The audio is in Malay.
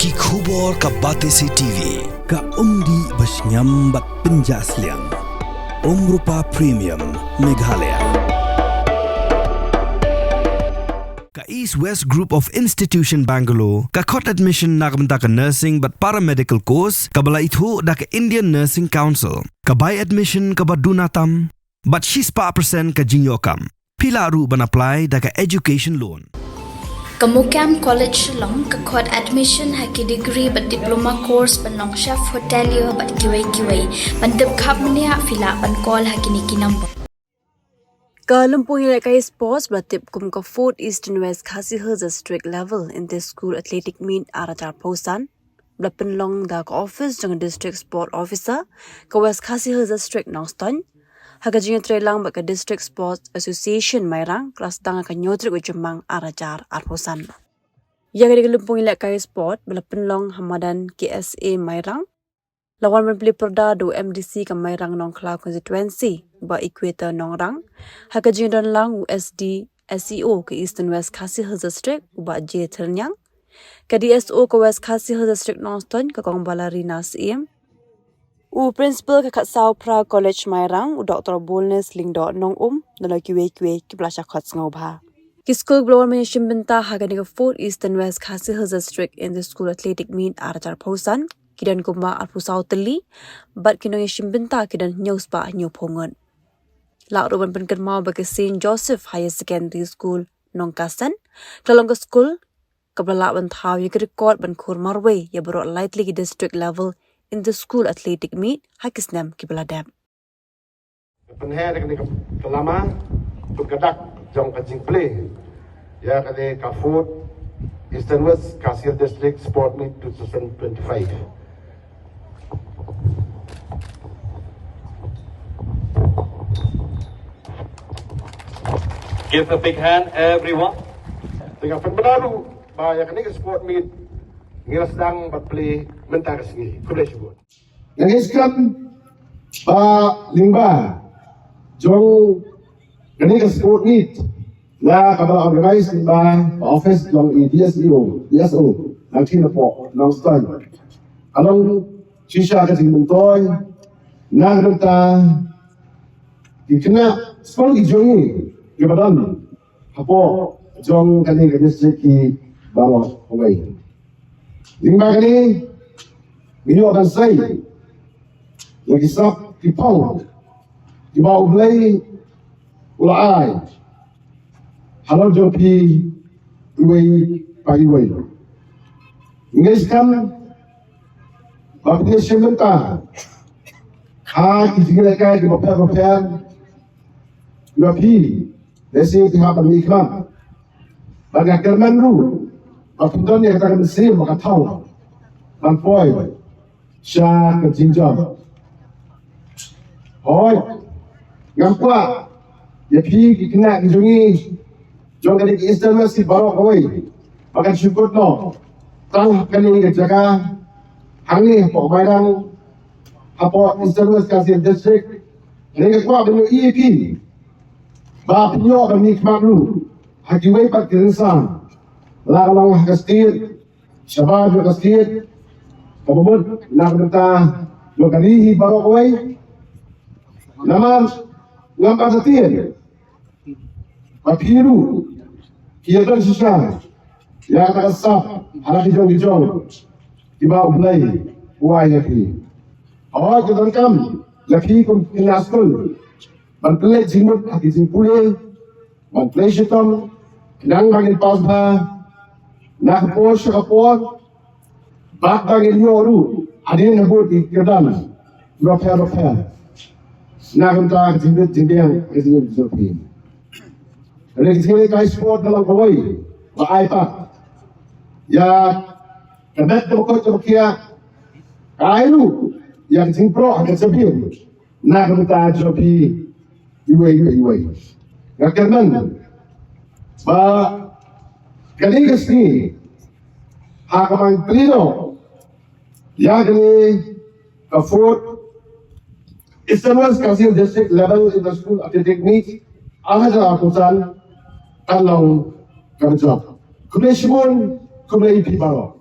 Ki khubor ka Batesi TV. Ka umdi basnyam bat penjaslian. Rupa Premium Meghalaya. Ka East West Group of Institution Bangalore. Ka khot admission nagamta ka nursing but paramedical course. Ka bala ithu da ka Indian Nursing Council. Ka buy admission ka badunatam. But she's % ka jinyokam. Pila ru ban apply da ka education loan. Kamukam College long kakot admission haki degree but diploma course ban long chef hotelier but QA ban dep khap mania fila ban call haki niki number Kalumpur Ilakai Sports bertip kum ke 4th East and West Khasi Hills district level in the school athletic meet aratar posan berpen long da ke office dengan district sport officer ke West Khasi Hills district Nongston Haga jinga trelang baka District Sports Association Mairang kelas tanga ka nyotrik ujumang arajar arposan. Yaga di Lumpung Ilakai Sport bela penlong Hamadan KSA Mairang. Lawan membeli perda do MDC ka Mairang Nong Klau constituency ba equator Nongrang. Haga jinga don lang USD SEO ke Eastern West Khasi Hills District ba J Ternyang. Ka DSO ke West Khasi Hills District Nongston ka Kong Balarina CM. Principal ke Katsau Pra College Mairang Dr. Bolnes Lingdo Nong dalam QA ki belasah khot ngau bha. Ki Skul blower Ïashim Bynta haga ni 4th East and West Khasi Hills district in the school athletic meet aratar pausan kidan kumba arpusau Tylli but kinong Ïashim Bynta kidan news pa nyu pongon. La roban penken mau bagi St. Joseph Higher Secondary School Nong Kasan dalam ke school kabla ban thau ye record ban khur marwe ya bro lightly ki district level in the school athletic meet hakisnam kibaladam. Penher kini kelama berkedak jong kajing play ya kini ka 4th Eastern West Khasi Hills District Sport Meet 2025. Give a big hand, everyone. Tengah penbaru bahaya kini sport meet ngira sedang berplay mentar segi. Kuda sebut. Yang iskan Limba jong kini sport meet la kabel organize Limba office long DSO nanti napo long style. Along shisha kasi muntoy nang renta di Khynnah Skul ijongi kebadan hapo jong kani district ki bawa away. Limba kali minyo akan say lagi sap kipau di bawah ulai ulai halal jopi uai pagi uai English kan bapaknya sebentar kita kaya di bapa jopi desi kita bernikmat bagi kerman ru Apun yang katakan Mesir maka tahu Lampoi Syah ke Jinjam Hoi Ngampuak Ya pergi kena kijungi Jom kali ke Eastern West Barok kawai Makan syukur no Tang kali ke jaga Hang ni Pok Mairang Apa Eastern West Khasi Hills District Kali ke kuat dengan EAP Bapak penyok kami nikmat lu Hakiwai pat kerinsan Lang kastir, syabab kastir, kabumut nak benta lokalihi baru kawai, naman ngam kastir, papiru, kiadan susah, ya kasap, anak hijau, tiba ulai, uai lagi. Awak jangan kam, lagi kum Khynnah Skul, bantlay jimut hati jimpule, bantlay shitam, kenang bangil pasba. Nak pos kapot bak bangin yoru adin nabut di kedan rofer nak untuk jindeng zopi lagi sekali kai sport dalam kawai ba iPad ya kadet ko kia kai lu yang jimpro agak sebir nak untuk zopi iwe nak kedan ba kali kesini, hakaman pleno, ya kali ke 4th Eastern West Khasi Hills District level in the school athletic meet, ahaja akusan, talong kerja. Kuda Shimon, kuda ipi baro.